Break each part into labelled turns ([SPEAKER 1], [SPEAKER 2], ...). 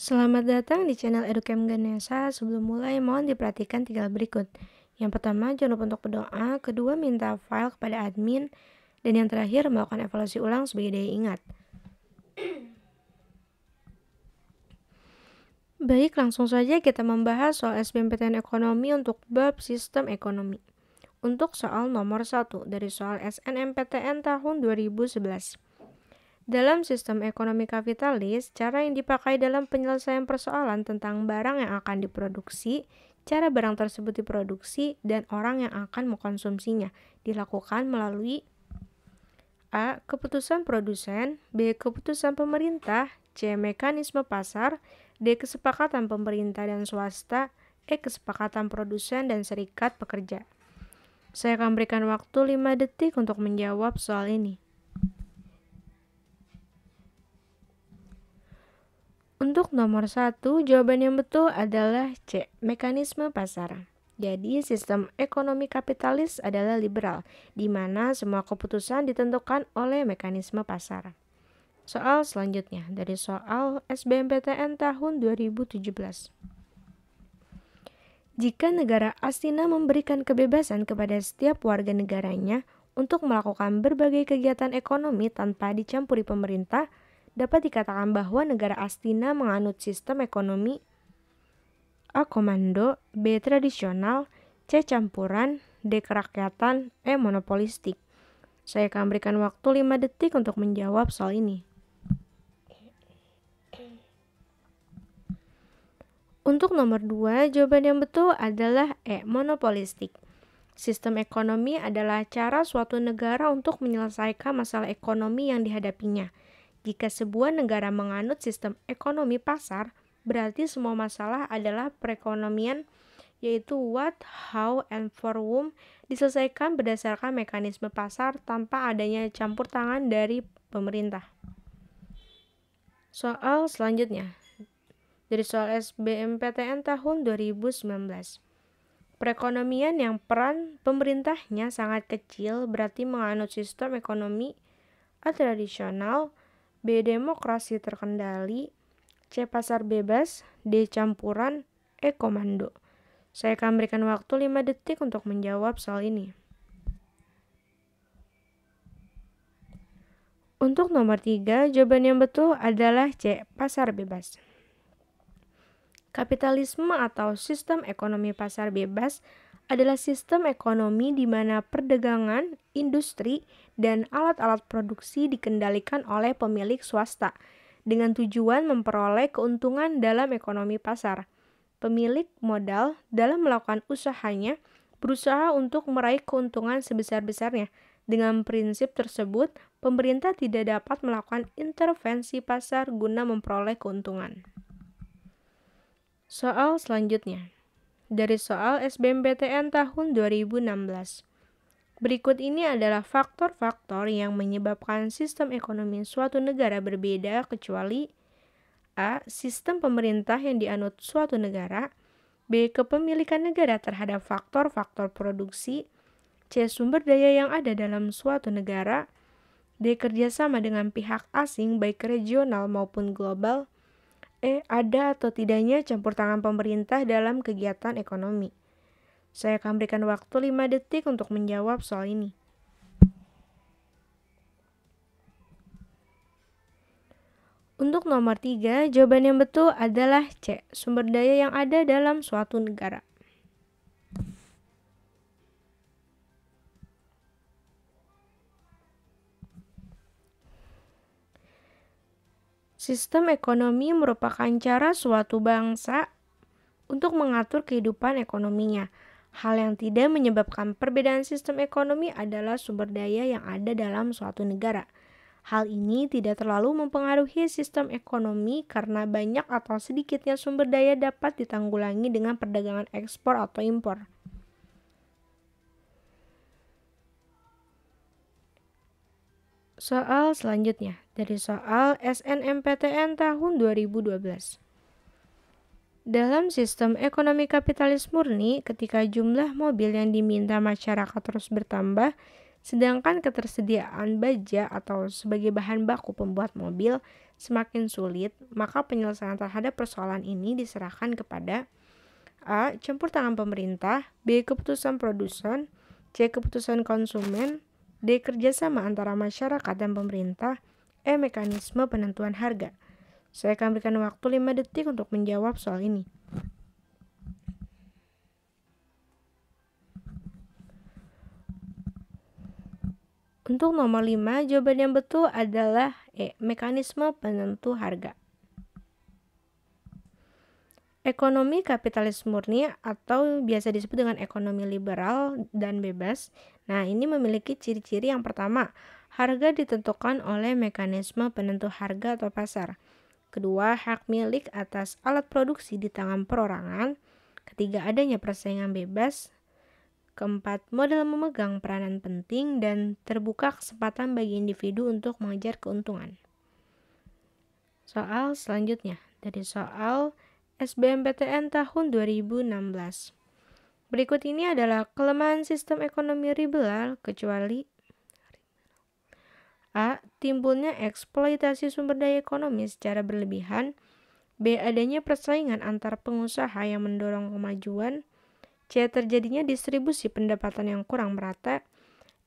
[SPEAKER 1] Selamat datang di channel Educam Ganesha. Sebelum mulai, mohon diperhatikan 3 hal berikut. Yang pertama, jangan lupa untuk berdoa. Kedua, minta file kepada admin. Dan yang terakhir, melakukan evaluasi ulang sebagai daya ingat. Baik, langsung saja kita membahas soal SBMPTN Ekonomi untuk bab Sistem Ekonomi. Untuk soal nomor 1 dari soal SNMPTN tahun 2011. Dalam sistem ekonomi kapitalis, cara yang dipakai dalam penyelesaian persoalan tentang barang yang akan diproduksi, cara barang tersebut diproduksi, dan orang yang akan mengkonsumsinya dilakukan melalui A. Keputusan produsen, B. Keputusan pemerintah, C. Mekanisme pasar, D. Kesepakatan pemerintah dan swasta, E. Kesepakatan produsen dan serikat pekerja. Saya akan berikan waktu 5 detik untuk menjawab soal ini. Untuk nomor 1, jawaban yang betul adalah C. Mekanisme pasar. Jadi, sistem ekonomi kapitalis adalah liberal, di mana semua keputusan ditentukan oleh mekanisme pasar. Soal selanjutnya, dari soal SBMPTN tahun 2017. Jika negara astina memberikan kebebasan kepada setiap warga negaranya untuk melakukan berbagai kegiatan ekonomi tanpa dicampuri pemerintah, dapat dikatakan bahwa negara astina menganut sistem ekonomi A. Komando, B. Tradisional, C. Campuran, D. Kerakyatan, E. Monopolistik. Saya akan berikan waktu 5 detik untuk menjawab soal ini. Untuk nomor 2, jawaban yang betul adalah E. Monopolistik. Sistem ekonomi adalah cara suatu negara untuk menyelesaikan masalah ekonomi yang dihadapinya. Jika sebuah negara menganut sistem ekonomi pasar, berarti semua masalah adalah perekonomian, yaitu what, how, and for whom, diselesaikan berdasarkan mekanisme pasar tanpa adanya campur tangan dari pemerintah. Soal selanjutnya, dari soal SBMPTN tahun 2019. Perekonomian yang peran pemerintahnya sangat kecil berarti menganut sistem ekonomi A. Tradisional, B. Demokrasi terkendali, C. Pasar bebas, D. Campuran, E. Komando. Saya akan berikan waktu 5 detik untuk menjawab soal ini. Untuk nomor 3, jawaban yang betul adalah C. Pasar bebas. Kapitalisme atau sistem ekonomi pasar bebas adalah sistem ekonomi di mana perdagangan, industri, dan alat-alat produksi dikendalikan oleh pemilik swasta dengan tujuan memperoleh keuntungan dalam ekonomi pasar. Pemilik modal dalam melakukan usahanya berusaha untuk meraih keuntungan sebesar-besarnya. Dengan prinsip tersebut, pemerintah tidak dapat melakukan intervensi pasar guna memperoleh keuntungan. Soal selanjutnya. Dari soal SBMPTN tahun 2016. Berikut ini adalah faktor-faktor yang menyebabkan sistem ekonomi suatu negara berbeda kecuali A. Sistem pemerintah yang dianut suatu negara, B. Kepemilikan negara terhadap faktor-faktor produksi, C. Sumber daya yang ada dalam suatu negara, D. Kerjasama dengan pihak asing baik regional maupun global, E. Ada atau tidaknya campur tangan pemerintah dalam kegiatan ekonomi. Saya akan berikan waktu 5 detik untuk menjawab soal ini. Untuk nomor 3, jawaban yang betul adalah C. Sumber daya yang ada dalam suatu negara. Sistem ekonomi merupakan cara suatu bangsa untuk mengatur kehidupan ekonominya. Hal yang tidak menyebabkan perbedaan sistem ekonomi adalah sumber daya yang ada dalam suatu negara. Hal ini tidak terlalu mempengaruhi sistem ekonomi karena banyak atau sedikitnya sumber daya dapat ditanggulangi dengan perdagangan ekspor atau impor. Soal selanjutnya, dari soal SNMPTN tahun 2012. Dalam sistem ekonomi kapitalis murni, ketika jumlah mobil yang diminta masyarakat terus bertambah, Sedangkan ketersediaan baja atau sebagai bahan baku pembuat mobil semakin sulit, maka penyelesaian terhadap persoalan ini diserahkan kepada A. Campur tangan pemerintah, B. Keputusan produsen, C. Keputusan konsumen, D. Kerjasama antara masyarakat dan pemerintah, E. Mekanisme penentuan harga. Saya akan berikan waktu 5 detik untuk menjawab soal ini. Untuk nomor 5, jawaban yang betul adalah E. Mekanisme penentu harga. Ekonomi kapitalis murni atau biasa disebut dengan ekonomi liberal dan bebas. Nah, ini memiliki ciri-ciri yang pertama, harga ditentukan oleh mekanisme penentu harga atau pasar. Kedua, hak milik atas alat produksi di tangan perorangan. Ketiga, adanya persaingan bebas. Keempat, modal memegang peranan penting dan terbuka kesempatan bagi individu untuk mengejar keuntungan. Soal selanjutnya, dari soal SBMPTN tahun 2016. Berikut ini adalah kelemahan sistem ekonomi liberal kecuali A. Timbulnya eksploitasi sumber daya ekonomi secara berlebihan. B. Adanya persaingan antar pengusaha yang mendorong kemajuan. C. Terjadinya distribusi pendapatan yang kurang merata.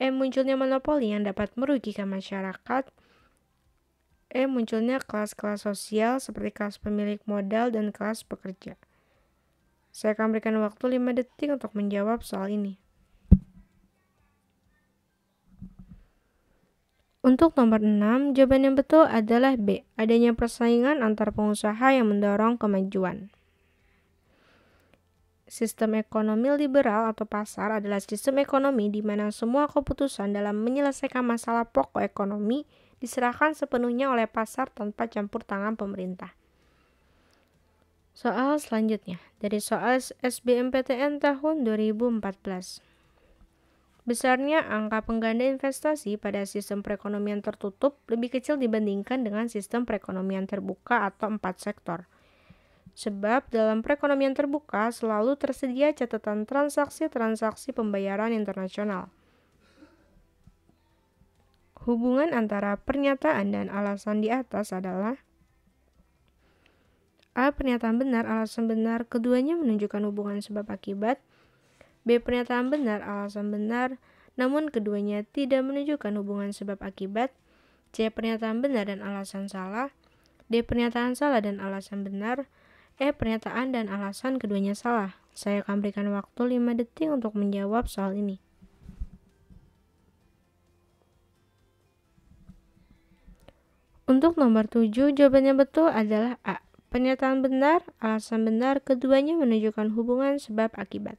[SPEAKER 1] E. Munculnya monopoli yang dapat merugikan masyarakat. E. Munculnya kelas-kelas sosial seperti kelas pemilik modal dan kelas pekerja. Saya akan berikan waktu 5 detik untuk menjawab soal ini. Untuk nomor 6, jawaban yang betul adalah B. Adanya persaingan antar pengusaha yang mendorong kemajuan. Sistem ekonomi liberal atau pasar adalah sistem ekonomi di mana semua keputusan dalam menyelesaikan masalah pokok ekonomi diserahkan sepenuhnya oleh pasar tanpa campur tangan pemerintah. Soal selanjutnya, dari soal SBMPTN tahun 2014. Besarnya angka pengganda investasi pada sistem perekonomian tertutup lebih kecil dibandingkan dengan sistem perekonomian terbuka atau 4 sektor. Sebab dalam perekonomian terbuka selalu tersedia catatan transaksi-transaksi pembayaran internasional. Hubungan antara pernyataan dan alasan di atas adalah A. Pernyataan benar, alasan benar, keduanya menunjukkan hubungan sebab akibat. B. Pernyataan benar, alasan benar, namun keduanya tidak menunjukkan hubungan sebab akibat. C. Pernyataan benar dan alasan salah. D. Pernyataan salah dan alasan benar. E. Pernyataan dan alasan keduanya salah. Saya akan berikan waktu 5 detik untuk menjawab soal ini. Untuk nomor 7, jawabannya betul adalah A. Pernyataan benar, alasan benar, keduanya menunjukkan hubungan sebab akibat.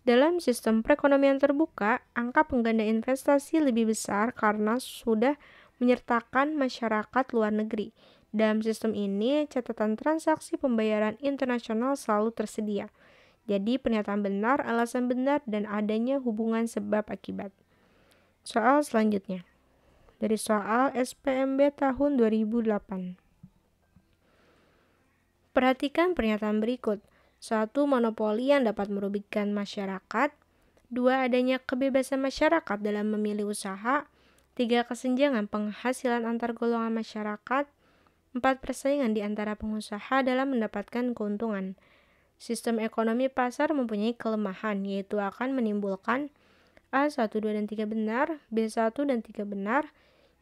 [SPEAKER 1] Dalam sistem perekonomian terbuka, angka pengganda investasi lebih besar karena sudah menyertakan masyarakat luar negeri. Dalam sistem ini, catatan transaksi pembayaran internasional selalu tersedia. Jadi, pernyataan benar, alasan benar, dan adanya hubungan sebab akibat. Soal selanjutnya. Dari soal SPMB tahun 2008. Perhatikan pernyataan berikut. 1. Monopoli yang dapat merugikan masyarakat. 2. Adanya kebebasan masyarakat dalam memilih usaha. 3. Kesenjangan penghasilan antar golongan masyarakat. 4. Persaingan di antara pengusaha dalam mendapatkan keuntungan. Sistem ekonomi pasar mempunyai kelemahan, yaitu akan menimbulkan A. 1, 2, dan 3 benar, B. 1 dan 3 benar,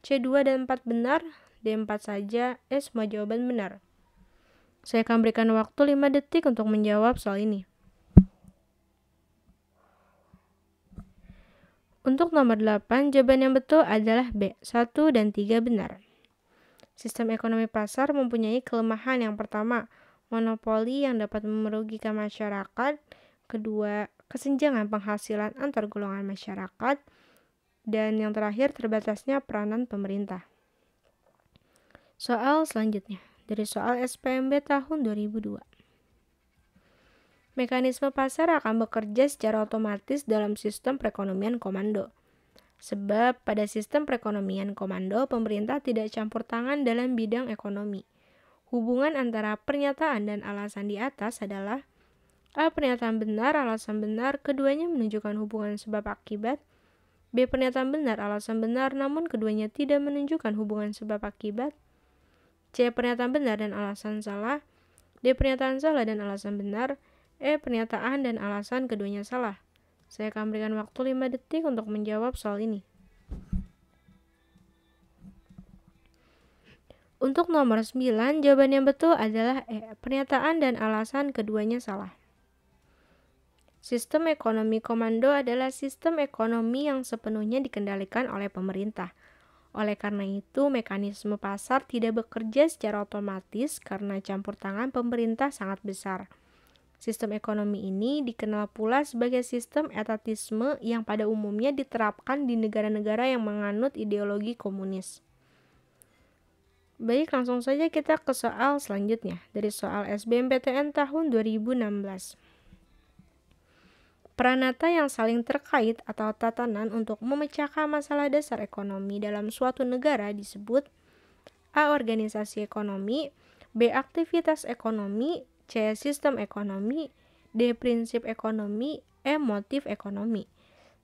[SPEAKER 1] C. 2 dan 4 benar, D. 4 saja, E. Semua jawaban benar. Saya akan berikan waktu 5 detik untuk menjawab soal ini. Untuk nomor 8, jawaban yang betul adalah B. 1 dan 3 benar. Sistem ekonomi pasar mempunyai kelemahan yang pertama, monopoli yang dapat merugikan masyarakat. Kedua, kesenjangan penghasilan antar golongan masyarakat. Dan yang terakhir, terbatasnya peranan pemerintah. Soal selanjutnya. Dari soal SPMB tahun 2002. Mekanisme pasar akan bekerja secara otomatis dalam sistem perekonomian komando. Sebab pada sistem perekonomian komando, pemerintah tidak campur tangan dalam bidang ekonomi. Hubungan antara pernyataan dan alasan di atas adalah A. Pernyataan benar, alasan benar, keduanya menunjukkan hubungan sebab akibat. B. Pernyataan benar, alasan benar, namun keduanya tidak menunjukkan hubungan sebab akibat. C. Pernyataan benar dan alasan salah. D. Pernyataan salah dan alasan benar. E. Pernyataan dan alasan keduanya salah. Saya akan berikan waktu 5 detik untuk menjawab soal ini. Untuk nomor 9, jawaban yang betul adalah E. Pernyataan dan alasan keduanya salah. Sistem ekonomi komando adalah sistem ekonomi yang sepenuhnya dikendalikan oleh pemerintah. Oleh karena itu, mekanisme pasar tidak bekerja secara otomatis karena campur tangan pemerintah sangat besar. Sistem ekonomi ini dikenal pula sebagai sistem etatisme yang pada umumnya diterapkan di negara-negara yang menganut ideologi komunis. Baik, langsung saja kita ke soal selanjutnya dari soal SBMPTN tahun 2016. Peranata yang saling terkait atau tatanan untuk memecahkan masalah dasar ekonomi dalam suatu negara disebut A. Organisasi ekonomi, B. Aktivitas ekonomi, C. Sistem ekonomi, D. Prinsip ekonomi, E. Motif ekonomi.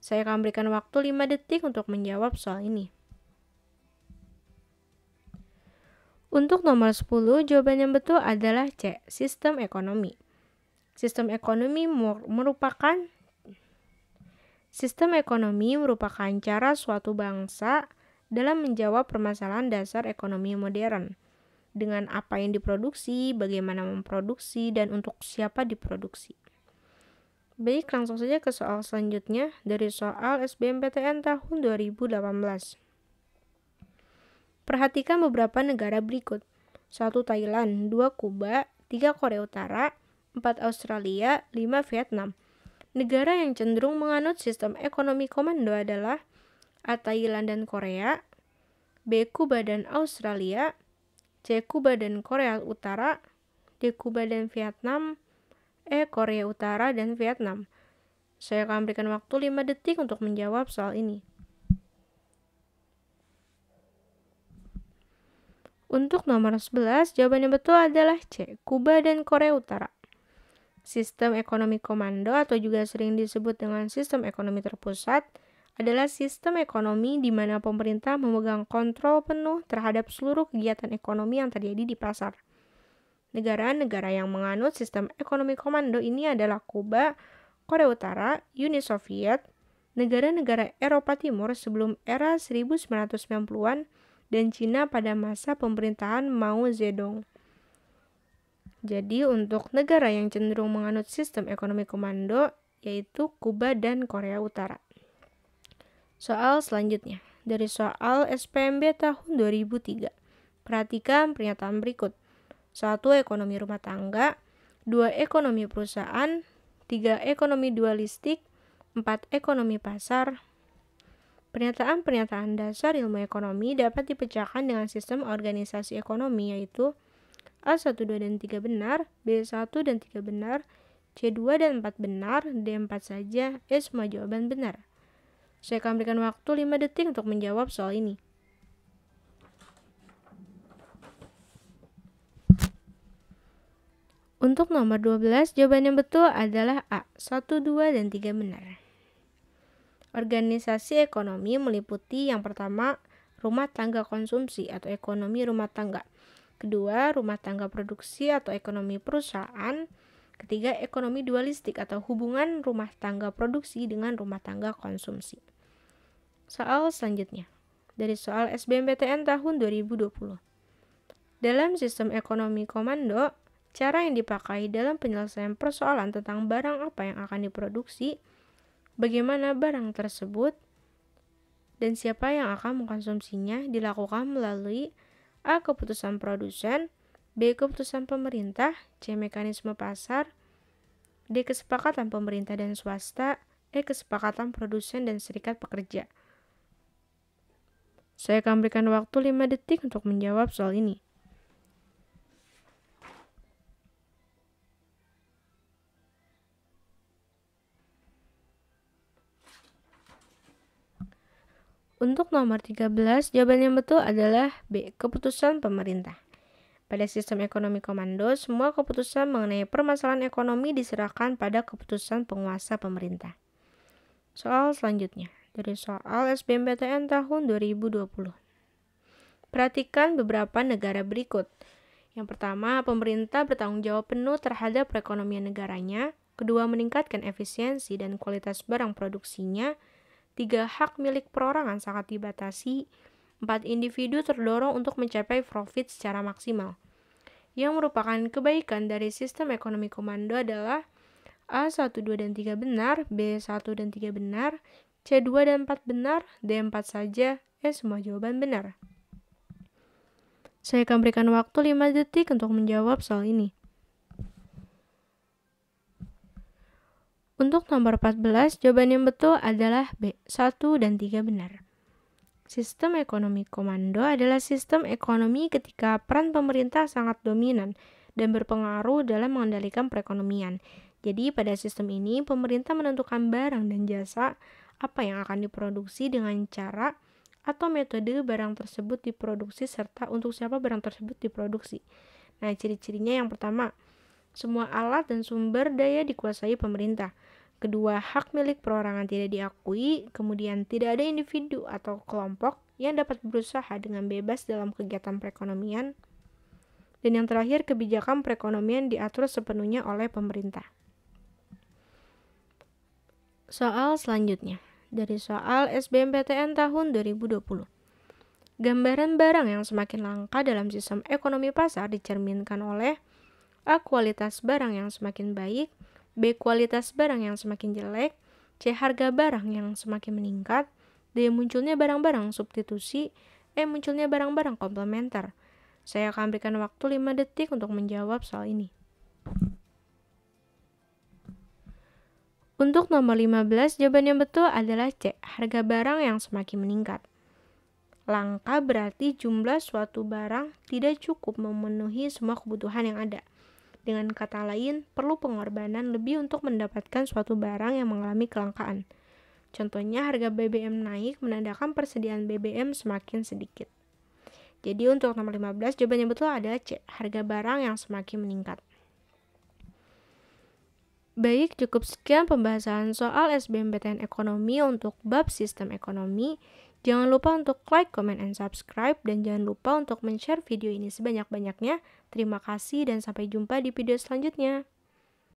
[SPEAKER 1] Saya akan berikan waktu 5 detik untuk menjawab soal ini. Untuk nomor 10, jawaban yang betul adalah C. Sistem ekonomi. Sistem ekonomi merupakan cara suatu bangsa dalam menjawab permasalahan dasar ekonomi modern. Dengan apa yang diproduksi, bagaimana memproduksi, dan untuk siapa diproduksi. Baik, langsung saja ke soal selanjutnya dari soal SBMPTN tahun 2018. Perhatikan beberapa negara berikut. 1. Thailand, 2. Kuba, 3. Korea Utara, 4. Australia, 5. Vietnam. Negara yang cenderung menganut sistem ekonomi komando adalah A. Thailand dan Korea, B. Kuba dan Australia, C. Kuba dan Korea Utara, D. Kuba dan Vietnam, E. Korea Utara dan Vietnam. Saya akan berikan waktu 5 detik untuk menjawab soal ini. Untuk nomor 11, jawaban yang betul adalah C. Kuba dan Korea Utara. Sistem ekonomi komando atau juga sering disebut dengan sistem ekonomi terpusat adalah sistem ekonomi di mana pemerintah memegang kontrol penuh terhadap seluruh kegiatan ekonomi yang terjadi di pasar. Negara-negara yang menganut sistem ekonomi komando ini adalah Kuba, Korea Utara, Uni Soviet, negara-negara Eropa Timur sebelum era 1990-an, dan Cina pada masa pemerintahan Mao Zedong. Jadi untuk negara yang cenderung menganut sistem ekonomi komando yaitu Kuba dan Korea Utara. Soal selanjutnya dari soal SPMB tahun 2003. Perhatikan pernyataan berikut. 1. Ekonomi rumah tangga, 2. Ekonomi perusahaan, 3. Ekonomi dualistik, 4. Ekonomi pasar. Pernyataan-pernyataan dasar ilmu ekonomi dapat dipecahkan dengan sistem organisasi ekonomi yaitu A1, 2, dan 3 benar, B1 dan 3 benar, C2 dan 4 benar, D4 saja, E semua jawaban benar. Saya akan berikan waktu 5 detik untuk menjawab soal ini. Untuk nomor 12, jawaban yang betul adalah A, 1, 2, dan 3 benar. Organisasi ekonomi meliputi yang pertama, rumah tangga konsumsi atau ekonomi rumah tangga. Kedua, rumah tangga produksi atau ekonomi perusahaan. Ketiga, ekonomi dualistik atau hubungan rumah tangga produksi dengan rumah tangga konsumsi. Soal selanjutnya, dari soal SBMPTN tahun 2020. Dalam sistem ekonomi komando, cara yang dipakai dalam penyelesaian persoalan tentang barang apa yang akan diproduksi, bagaimana barang tersebut, dan siapa yang akan mengkonsumsinya dilakukan melalui A. Keputusan produsen, B. Keputusan pemerintah, C. Mekanisme pasar, D. Kesepakatan pemerintah dan swasta, E. Kesepakatan produsen dan serikat pekerja. Saya akan berikan waktu 5 detik untuk menjawab soal ini. Untuk nomor 13, jawaban yang betul adalah B. Keputusan pemerintah. Pada sistem ekonomi komando, semua keputusan mengenai permasalahan ekonomi diserahkan pada keputusan penguasa pemerintah. Soal selanjutnya, dari soal SBMPTN tahun 2020. Perhatikan beberapa negara berikut. Yang pertama, pemerintah bertanggung jawab penuh terhadap perekonomian negaranya. Kedua, meningkatkan efisiensi dan kualitas barang produksinya. 3, hak milik perorangan sangat dibatasi. 4, individu terdorong untuk mencapai profit secara maksimal. Yang merupakan kebaikan dari sistem ekonomi komando adalah A, 1, 2, dan 3 benar, B, 1 dan 3 benar, C, 2 dan 4 benar, D, 4 saja, E, semua jawaban benar. Saya akan berikan waktu 5 detik untuk menjawab soal ini. Untuk nomor 14, jawaban yang betul adalah B, 1 dan 3 benar. Sistem ekonomi komando adalah sistem ekonomi ketika peran pemerintah sangat dominan dan berpengaruh dalam mengendalikan perekonomian. Jadi pada sistem ini, pemerintah menentukan barang dan jasa apa yang akan diproduksi dengan cara atau metode barang tersebut diproduksi serta untuk siapa barang tersebut diproduksi. Nah, ciri-cirinya yang pertama, semua alat dan sumber daya dikuasai pemerintah. Kedua, hak milik perorangan tidak diakui. Kemudian, tidak ada individu atau kelompok yang dapat berusaha dengan bebas dalam kegiatan perekonomian. Dan yang terakhir, kebijakan perekonomian diatur sepenuhnya oleh pemerintah. Soal selanjutnya, dari soal SBMPTN tahun 2020. Gambaran barang yang semakin langka dalam sistem ekonomi pasar dicerminkan oleh A, kualitas barang yang semakin baik, B, kualitas barang yang semakin jelek, C, harga barang yang semakin meningkat, D, munculnya barang-barang substitusi, E, munculnya barang-barang komplementer. Saya akan berikan waktu 5 detik untuk menjawab soal ini. Untuk nomor 15, jawaban yang betul adalah C, harga barang yang semakin meningkat. Langka berarti jumlah suatu barang tidak cukup memenuhi semua kebutuhan yang ada. Dengan kata lain, perlu pengorbanan lebih untuk mendapatkan suatu barang yang mengalami kelangkaan. Contohnya, harga BBM naik menandakan persediaan BBM semakin sedikit. Jadi untuk nomor 15, jawaban yang betul adalah C, harga barang yang semakin meningkat. Baik, cukup sekian pembahasan soal SBMPTN Ekonomi untuk bab sistem ekonomi. Jangan lupa untuk like, comment, and subscribe. Dan jangan lupa untuk men-share video ini sebanyak-banyaknya. Terima kasih dan sampai jumpa di video selanjutnya.